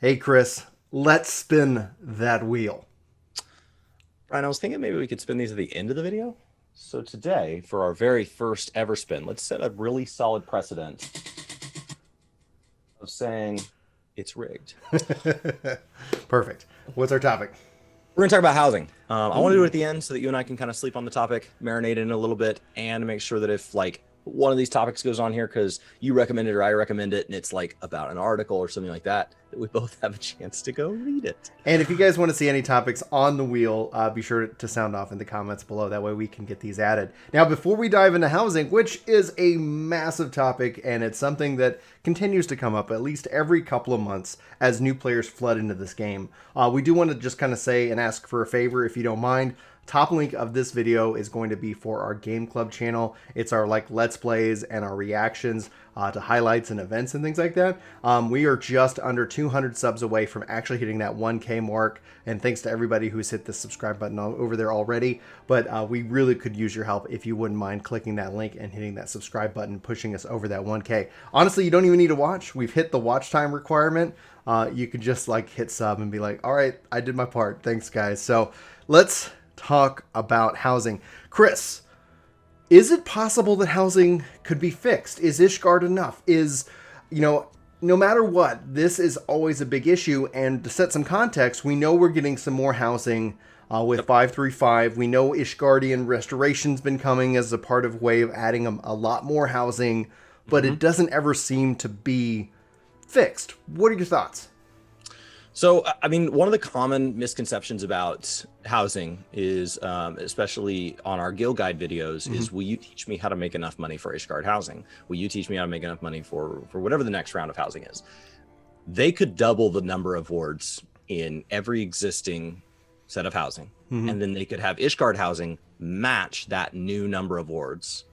Hey, Chris, let's spin that wheel. Brian, I was thinking maybe we could spin these at the end of the video. So today, for our very first ever spin, let's set a really solid precedent of saying it's rigged. Perfect. What's our topic? We're going to talk about housing. I want to do it Ooh. at the end so that you and I can kind of sleep on the topic, marinate in a little bit, and make sure that if like one of these topics goes on here because you recommend it or I recommend it, and it's like about an article or something like that, that we both have a chance to go read it. And if you guys want to see any topics on the wheel, be sure to sound off in the comments below. That way we can get these added. Now, before we dive into housing, which is a massive topic, and it's something that continues to come up at least every couple of months as new players flood into this game, we do want to just kind of say and ask for a favor, if you don't mind. Top link of this video is going to be for our game club channel. It's our let's plays and our reactions to highlights and events and things like that. We are just under 200 subs away from actually hitting that 1K mark, and thanks to everybody who's hit the subscribe button over there already. But we really could use your help if you wouldn't mind clicking that link and hitting that subscribe button, pushing us over that 1K. Honestly, you don't even need to watch. We've hit the watch time requirement. You could just hit sub and be like, all right, I did my part. Thanks, guys. So let's talk about housing. Chris, is it possible that housing could be fixed? Is Ishgard enough? No matter what, this is always a big issue. And to set some context, we know we're getting some more housing with 535. We know Ishgardian Restoration's been coming as a part of way of adding a lot more housing, but it doesn't ever seem to be fixed. What are your thoughts? So, I mean, one of the common misconceptions about housing is, especially on our Guild Guide videos, is will you teach me how to make enough money for Ishgard housing? Will you teach me how to make enough money for whatever the next round of housing is? They could double the number of wards in every existing set of housing, and then they could have Ishgard housing match that new number of wards,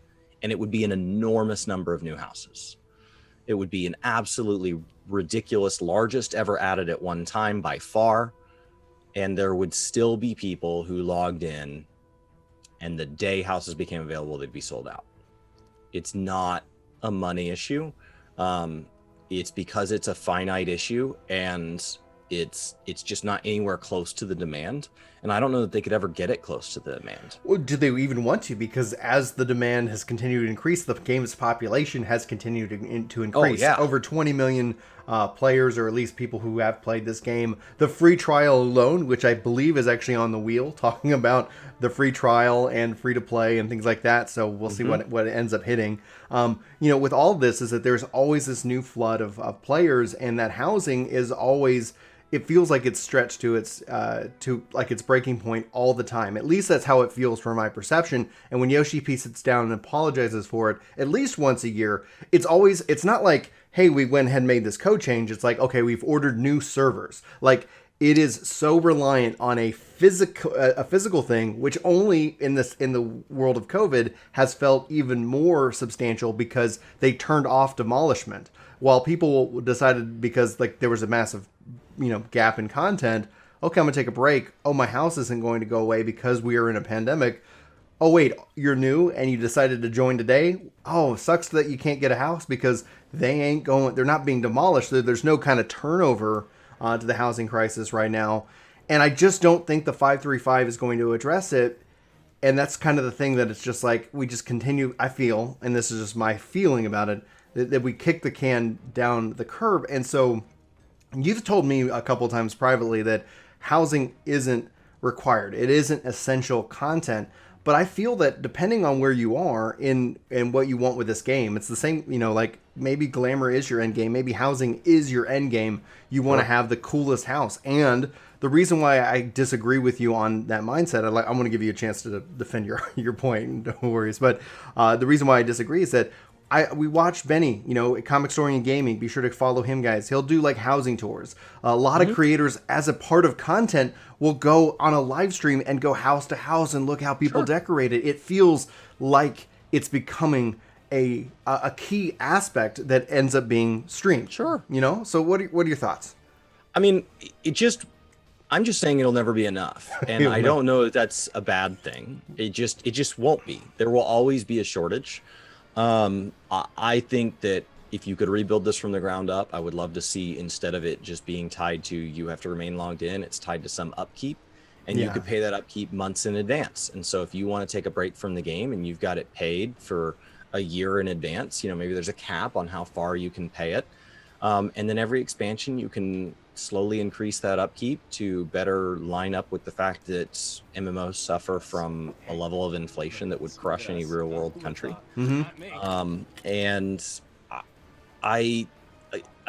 and it would be an enormous number of new houses. It would be an absolutely ridiculous, largest ever added at one time by far. And there would still be people who logged in, and the day houses became available, they'd be sold out. It's not a money issue. It's because it's a finite issue, and it's just not anywhere close to the demand. And I don't know that they could ever get it close to the demand. Well, do they even want to? Because as the demand has continued to increase, the game's population has continued to Oh increase. yeah. Over 20 million players, or at least people who have played this game. The free trial alone, which I believe is actually on the wheel, talking about the free trial and free to play and things like that. So we'll see what it ends up hitting. With all of this is that there's always this new flood of players, and that housing is always, it feels like it's stretched to its its breaking point all the time. At least that's how it feels from my perception. And when Yoshi P sits down and apologizes for it at least once a year, it's not like, hey, we went ahead and made this code change. It's like, okay, we've ordered new servers. Like, it is so reliant on a physical thing, which only in the world of COVID has felt even more substantial because they turned off demolishment. While people decided, because there was a massive gap in content, okay, I'm gonna take a break. Oh, my house isn't going to go away because we are in a pandemic. Oh wait, you're new and you decided to join today. Oh, sucks that you can't get a house because they're not being demolished. There's no kind of turnover to the housing crisis right now, and I just don't think the 535 is going to address it. And that's kind of the thing, that it's just like we just continue. I feel, and this is just my feeling about it, that we kick the can down the curb. And so you've told me a couple times privately that housing isn't required. It isn't essential content. But I feel that depending on where you are in what you want with this game, it's the same, maybe glamour is your end game. Maybe housing is your end game. You want to have the coolest house. And the reason why I disagree with you on that mindset, I want to give you a chance to defend your point, no worries. But the reason why I disagree is that we watched Benny, Comic Story and Gaming. Be sure to follow him, guys. He'll do housing tours. A lot of creators, as a part of content, will go on a live stream and go house to house and look how people decorate it. It feels like it's becoming a key aspect that ends up being streamed. Sure. So what are your thoughts? I mean, I'm just saying it'll never be enough. And I don't know that that's a bad thing. It just won't be. There will always be a shortage. I think that if you could rebuild this from the ground up, I would love to see, instead of it just being tied to you have to remain logged in, it's tied to some upkeep, and you could pay that upkeep months in advance. And so if you want to take a break from the game and you've got it paid for a year in advance, maybe there's a cap on how far you can pay it. And then every expansion, you can slowly increase that upkeep to better line up with the fact that MMOs suffer from a level of inflation that would crush any real world country. And I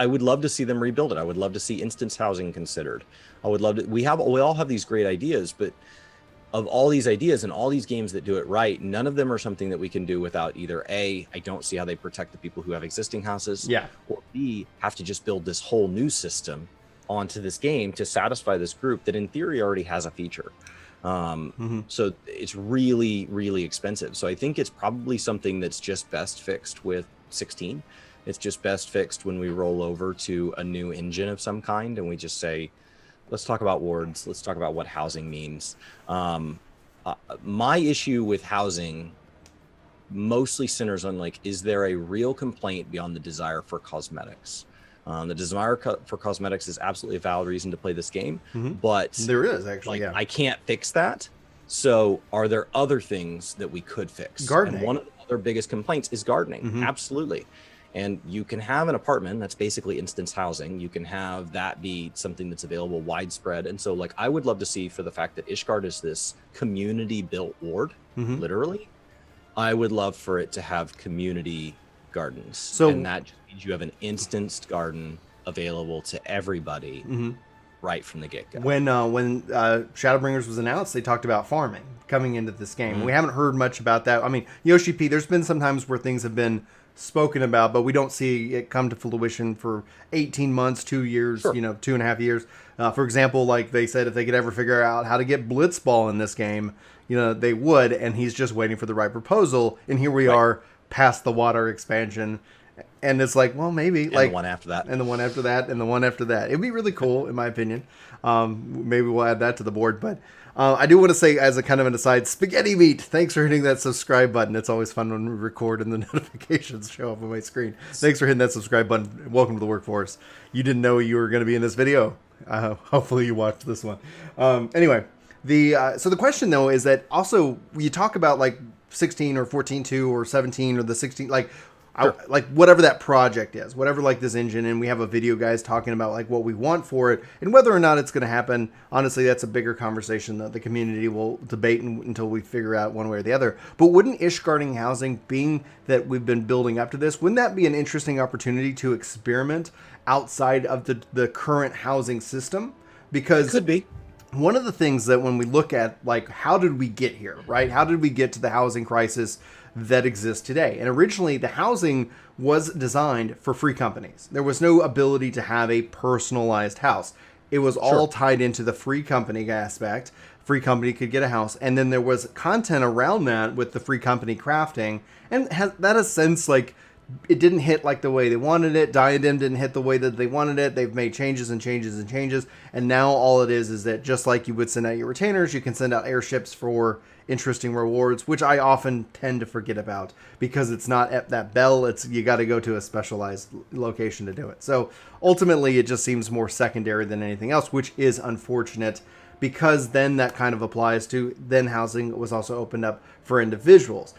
would love to see them rebuild it. I would love to see instance housing considered. I would love to. We all have these great ideas, but of all these ideas and all these games that do it right, none of them are something that we can do without either A, I don't see how they protect the people who have existing houses, or B, have to just build this whole new system onto this game to satisfy this group that in theory already has a feature. So it's really, really expensive. So I think it's probably something that's just best fixed with 16. It's just best fixed when we roll over to a new engine of some kind and we just say, let's talk about wards. Let's talk about what housing means. My issue with housing mostly centers on, like, is there a real complaint beyond the desire for cosmetics? The desire for cosmetics is absolutely a valid reason to play this game, but there is actually, I can't fix that. So are there other things that we could fix? Gardening. And one of the other biggest complaints is gardening. Absolutely. And you can have an apartment that's basically instance housing. You can have that be something that's available widespread. And so, like, I would love to see, for the fact that Ishgard is this community built ward, literally, I would love for it to have community gardens. So, and that just means you have an instanced garden available to everybody right from the get-go. When Shadowbringers was announced, they talked about farming coming into this game. We haven't heard much about that. I mean, Yoshi P, there's been some times where things have been spoken about, but we don't see it come to fruition for 18 months, 2 years, 2.5 years. For example, like they said, if they could ever figure out how to get Blitzball in this game, they would, and he's just waiting for the right proposal. And here we are past the water expansion. And it's like, well, maybe. And like the one after that. And the one after that, and the one after that. It'd be really cool, in my opinion. Maybe we'll add that to the board. But I do want to say, as a kind of an aside, Spaghetti Meat, thanks for hitting that subscribe button. It's always fun when we record and the notifications show up on my screen. Thanks for hitting that subscribe button. Welcome to the workforce. You didn't know you were going to be in this video. Hopefully you watched this one. Anyway, so the question, though, is that also, you talk about like 16 or 14.2 or 17 or the 16, like... like whatever that project is, whatever like this engine, and we have a video guys talking about like what we want for it and whether or not it's going to happen. Honestly, that's a bigger conversation that the community will debate until we figure out one way or the other. But wouldn't Ishgarding housing, being that we've been building up to this, wouldn't that be an interesting opportunity to experiment outside of the current housing system? Because it could be. One of the things that when we look at, like, how did we get here, right? How did we get to the housing crisis that exists today? And originally, the housing was designed for free companies. There was no ability to have a personalized house. It was all tied into the free company aspect. Free company could get a house. And then there was content around that with the free company crafting. And that has since, like, it didn't hit like the way they wanted it. Diadem didn't hit the way that they wanted it. They've made changes and changes and changes. And now all it is that just like you would send out your retainers, you can send out airships for interesting rewards, which I often tend to forget about because it's not at that bell. You got to go to a specialized location to do it. So ultimately, it just seems more secondary than anything else, which is unfortunate because then that kind of applies to then housing was also opened up for individuals.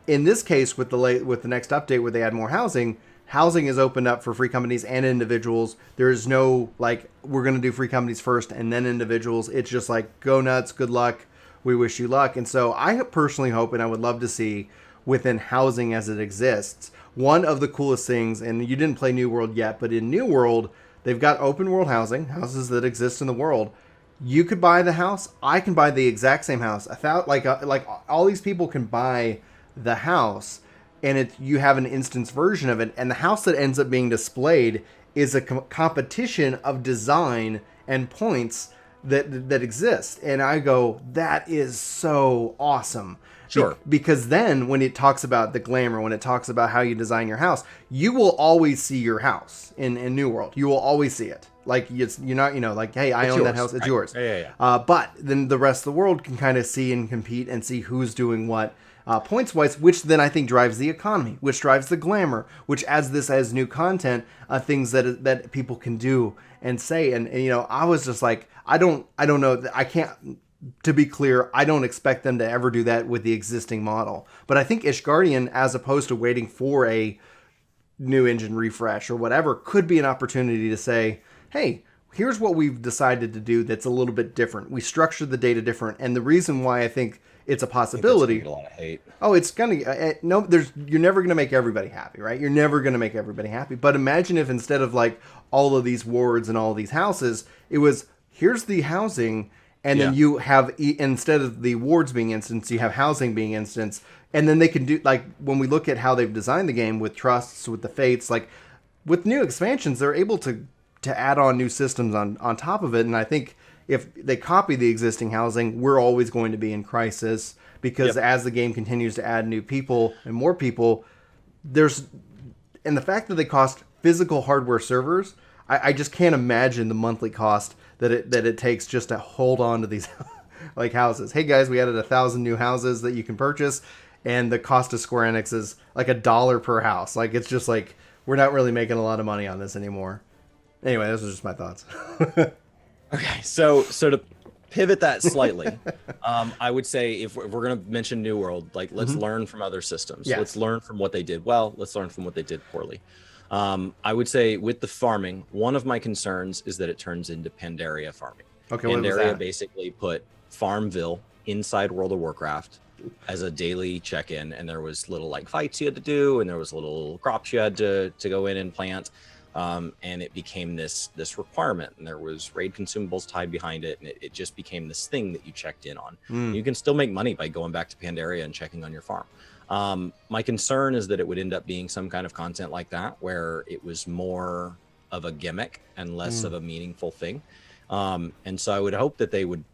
In this case, with the next update where they add more housing is opened up for free companies and individuals. There's no, like, we're going to do free companies first and then individuals. It's just like, go nuts, good luck, we wish you luck. And so I personally hope, and I would love to see within housing as it exists, one of the coolest things, and you didn't play New World yet, but in New World, they've got open world housing, houses that exist in the world. You could buy the house. I can buy the exact same house. Like all these people can buy the house, and you have an instance version of it, and the house that ends up being displayed is a competition of design and points that exist. And I go, that is so awesome. Sure. Because then when it talks about the glamour, when it talks about how you design your house, you will always see your house in New World. You will always see it. Like, you're not, like, hey, I own that house, it's yours. Yeah. But then the rest of the world can kind of see and compete and see who's doing what points wise, which then I think drives the economy, which drives the glamour, which adds this as new content, things that people can do and say. And I was just like, I don't know, I can't. To be clear, I don't expect them to ever do that with the existing model. But I think Ishgardian, as opposed to waiting for a new engine refresh or whatever, could be an opportunity to say, hey, here's what we've decided to do that's a little bit different. We structured the data different. And the reason why I think it's a possibility. Get a lot of hate. Oh, it's gonna no. You're never gonna make everybody happy, right? You're never gonna make everybody happy. But imagine if instead of like all of these wards and all these houses, it was here's the housing, and then you have instead of the wards being instance, you have housing being instance, and then they can do like when we look at how they've designed the game with trusts, with the fates, like with new expansions, they're able to add on new systems on top of it, and I think. If they copy the existing housing, we're always going to be in crisis because as the game continues to add new people and more people, and the fact that they cost physical hardware servers, I just can't imagine the monthly cost that it takes just to hold on to these like houses. Hey guys, we added 1,000 new houses that you can purchase, and the cost of Square Enix is like $1 per house. Like it's just like we're not really making a lot of money on this anymore. Anyway, those are just my thoughts. Okay, so to pivot that slightly, I would say if we're going to mention New World, like let's learn from other systems. Yes. Let's learn from what they did well. Let's learn from what they did poorly. I would say with the farming, one of my concerns is that it turns into Pandaria farming. Okay, what was Pandaria that? basically put Farmville inside World of Warcraft as a daily check-in, and there was little like fights you had to do, and there was little crops you had to go in and plant. And it became this requirement, and there was raid consumables tied behind it, and it just became this thing that you checked in on. You can still make money by going back to Pandaria and checking on your farm. My concern is that it would end up being some kind of content like that, where it was more of a gimmick and less of a meaningful thing. And so I would hope that they would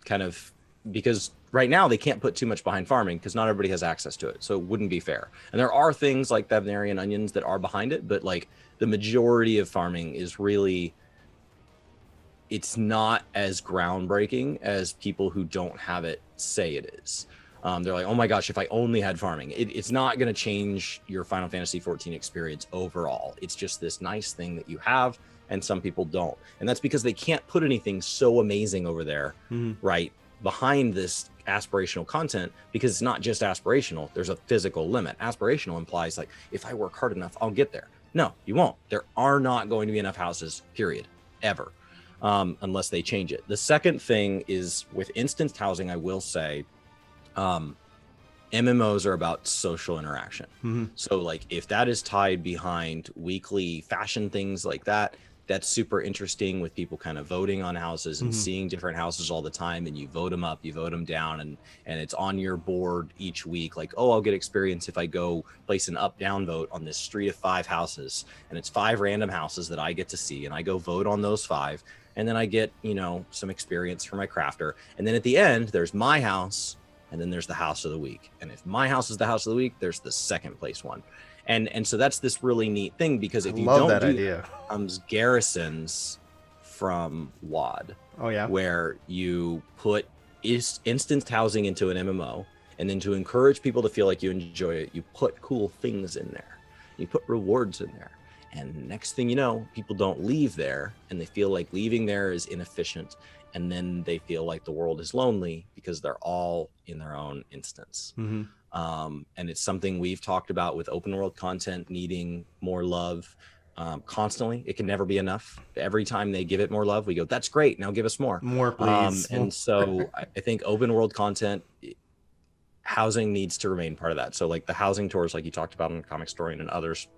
kind of, because right now they can't put too much behind farming because not everybody has access to it, so it wouldn't be fair. And there are things like Veterinarian Onions that are behind it, but like the majority of farming is really, it's not as groundbreaking as people who don't have it say it is. They're like, oh my gosh, if I only had farming. It's not going to change your Final Fantasy XIV experience overall. It's just this nice thing that you have, and some people don't. And that's because they can't put anything so amazing over there, right, behind this aspirational content, because it's not just aspirational. There's a physical limit. Aspirational implies like, if I work hard enough, I'll get there. No, you won't. There are not going to be enough houses, period, ever, unless they change it. The second thing is with instanced housing, I will say, MMOs are about social interaction. So like if that is tied behind weekly fashion things like that, that's super interesting, with people kind of voting on houses and seeing different houses all the time, and you vote them up, you vote them down, and it's on your board each week. Like, oh, I'll get experience if I go place an up-down vote on this street of 5 houses, and it's 5 random houses that I get to see, and I go vote on those 5, and then I get, some experience for my crafter. And then at the end, there's my house, and then there's the house of the week. And if my house is the house of the week, there's the second place one. And so that's this really neat thing, because if you don't do that, comes garrisons from WoD. Oh yeah, where you put instanced housing into an MMO, and then to encourage people to feel like you enjoy it, you put cool things in there, you put rewards in there, and next thing you know, people don't leave there, and they feel like leaving there is inefficient, and then they feel like the world is lonely because they're all in their own instance. And it's something we've talked about with open world content needing more love constantly. It can never be enough. Every time they give it more love, we go, that's great, now give us more please. And so I think open world content, housing needs to remain part of that. So like the housing tours, like you talked about in Comic Historian and others,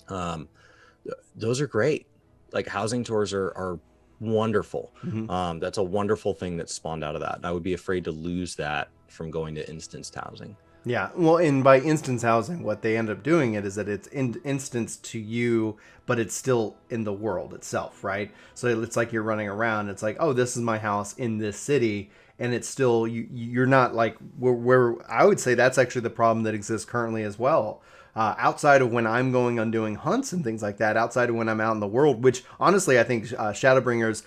those are great. Like housing tours are wonderful. That's a wonderful thing that spawned out of that, and I would be afraid to lose that from going to instanced housing. Yeah, well, and by instance housing, what they end up doing is that it's instance to you, but it's still in the world itself, right? So it's like you're running around. It's like, oh, this is my house in this city, and it's still you're not like where I would say that's actually the problem that exists currently as well. outside of when I'm going on doing hunts and things like that, outside of when I'm out in the world, which honestly I think Shadowbringers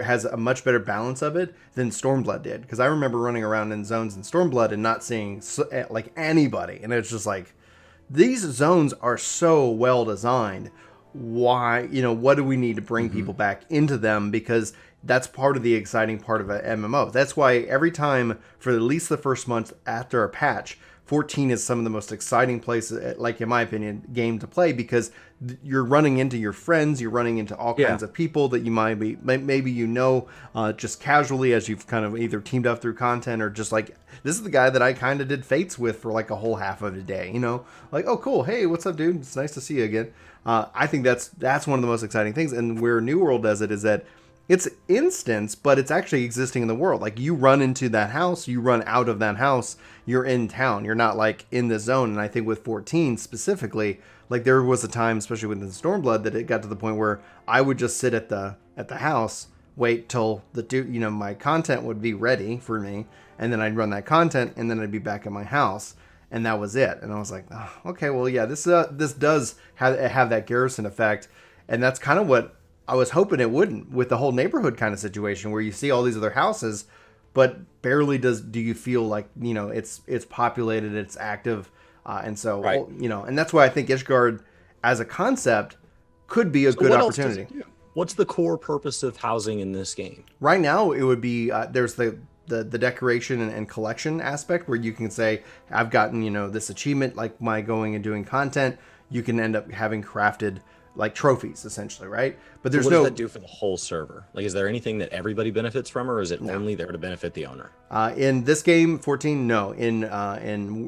has a much better balance of it than Stormblood did. Because I remember running around in zones in Stormblood and not seeing like anybody, and it's just like, these zones are so well designed. Why, what do we need to bring people back into them? Because that's part of the exciting part of an MMO. That's why every time, for at least the first month after a patch, 14 is some of the most exciting places, like in my opinion, game to play, because you're running into your friends, you're running into all kinds of people that you maybe just casually as you've kind of either teamed up through content, or just like, this is the guy that I kind of did Fates with for like a whole half of the day, like, oh cool, hey, what's up, dude? It's nice to see you again. I think that's one of the most exciting things, and where New World does it is that it's instance, but it's actually existing in the world. Like, you run into that house, you run out of that house, you're in town. You're not like in the zone. And I think with 14 specifically, like there was a time, especially within Stormblood, that it got to the point where I would just sit at the house, wait till my content would be ready for me, and then I'd run that content, and then I'd be back at my house, and that was it. And I was like, oh, okay, well, yeah, this does have that garrison effect, and that's kind of what I was hoping it wouldn't, with the whole neighborhood kind of situation where you see all these other houses, but barely do you feel like, it's populated, it's active. And so, and that's why I think Ishgard as a concept could be a good opportunity. What's the core purpose of housing in this game? Right now, it would be, there's the decoration and collection aspect where you can say, I've gotten, this achievement, like my going and doing content. You can end up having crafted like trophies, essentially, right? But there's what does that do for the whole server? Like, is there anything that everybody benefits from, or is it only there to benefit the owner? In this game, 14, no. In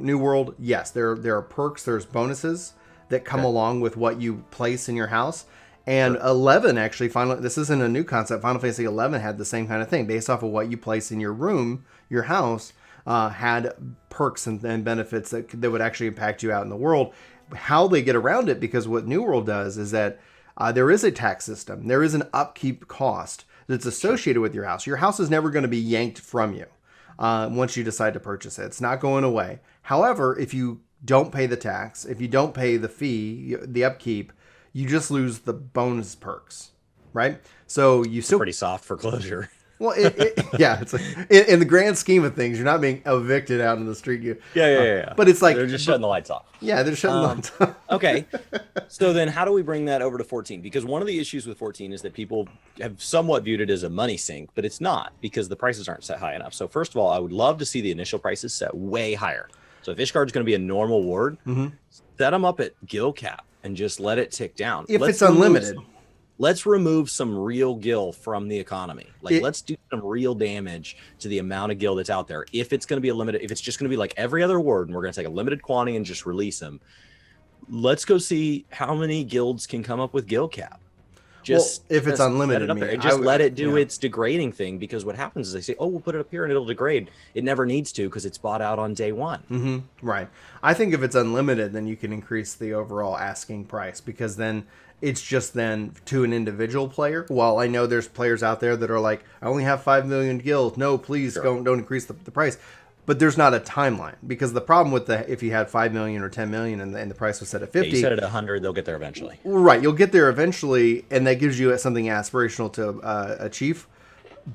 New World, yes. There are perks, there's bonuses that come along with what you place in your house. And 11, actually, this isn't a new concept. Final Fantasy XI had the same kind of thing. Based off of what you place in your room, your house, had perks and benefits that would actually impact you out in the world. How they get around it, because what New World does is that there is a tax system. There is an upkeep cost that's associated with your house. Your house is never going to be yanked from you once you decide to purchase it. It's not going away. However, if you don't pay the tax, if you don't pay the fee, the upkeep, you just lose the bonus perks, right? So you still pretty soft foreclosure. Well, it's like, in the grand scheme of things, you're not being evicted out in the street. Yeah. But it's like, they're just shutting the lights off. Yeah, they're shutting the lights off. Okay. So then how do we bring that over to 14? Because one of the issues with 14 is that people have somewhat viewed it as a money sink, but it's not, because the prices aren't set high enough. So first of all, I would love to see the initial prices set way higher. So if Ishgard's going to be a normal ward, set them up at gil cap and just let it tick down. If it's unlimited. Let's remove some real gil from the economy. Let's do some real damage to the amount of gil that's out there. If it's going to be if it's just going to be like every other ward, and we're going to take a limited quantity and just release them, let's go see how many guilds can come up with gil cap. If it's unlimited, let it do its degrading thing, because what happens is they say, oh, we'll put it up here and it'll degrade. It never needs to, because it's bought out on day one. Right. I think if it's unlimited, then you can increase the overall asking price, because then it's just then to an individual player. While I know there's players out there that are like, I only have 5 million gil. No, please don't increase the price. But there's not a timeline, because the problem with if you had 5 million or 10 million and the price was set at 50, you set it at 100, they'll get there eventually. Right, you'll get there eventually, and that gives you something aspirational to achieve.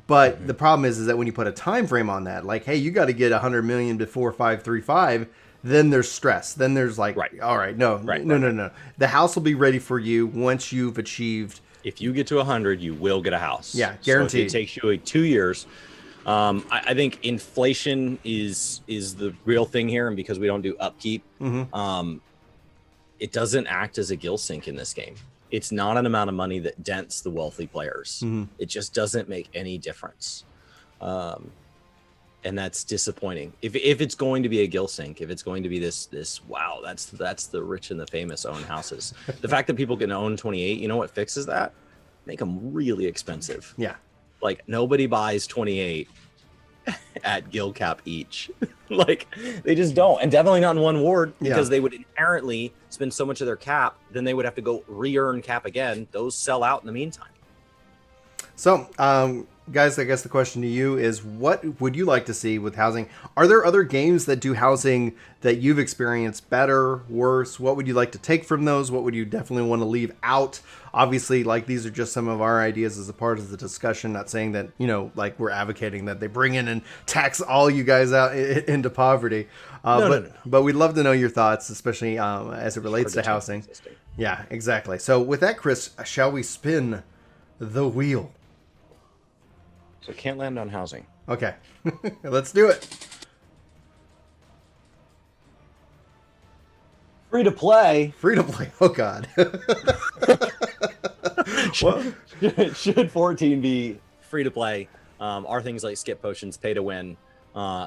But the problem is that when you put a time frame on that, like, hey, you got to get 100 million before 535. Then there's stress. Then there's like, all right, no. The house will be ready for you once you've achieved. If you get to 100, you will get a house. Yeah, guaranteed. So it takes you 2 years. I think inflation is the real thing here, and because we don't do upkeep, it doesn't act as a gil sink in this game. It's not an amount of money that dents the wealthy players. It just doesn't make any difference. And that's disappointing. If it's going to be a gil sink, if it's going to be this wow, that's the rich and the famous own houses. The fact that people can own 28, you know what fixes that? Make them really expensive. Yeah. Like, nobody buys 28 at gil cap each. Like, they just don't. And definitely not in one ward, because they would inherently spend so much of their cap, then they would have to go re-earn cap again. Those sell out in the meantime. So, guys, I guess the question to you is, what would you like to see with housing? Are there other games that do housing that you've experienced better, worse? What would you like to take from those? What would you definitely want to leave out? Obviously, like, these are just some of our ideas as a part of the discussion, not saying that, like, we're advocating that they bring in and tax all you guys out into poverty. No. But we'd love to know your thoughts, especially as it relates to housing. Yeah, exactly. So with that, Chris, shall we spin the wheel? So can't land on housing. Okay, let's do it. Free to play. Free to play. Oh God. Should 14 be free to play? Are things like skip potions pay to win?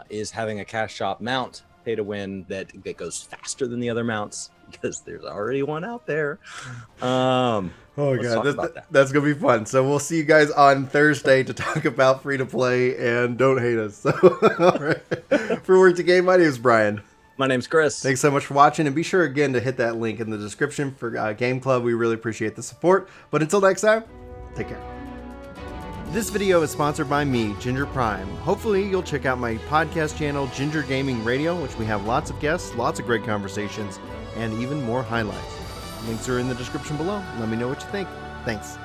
Is having a cash shop mount pay to win that goes faster than the other mounts? Because there's already one out there. Oh God, that's gonna be fun. So we'll see you guys on Thursday to talk about free to play, and don't hate us. So, all right. For Work to Game, my name is Brian. My name's Chris. Thanks so much for watching, and be sure again to hit that link in the description for Game Club. We really appreciate the support. But until next time, take care. This video is sponsored by me, Ginger Prime. Hopefully you'll check out my podcast channel, Ginger Gaming Radio, which we have lots of guests, lots of great conversations, and even more highlights. Links are in the description below. Let me know what you think. Thanks.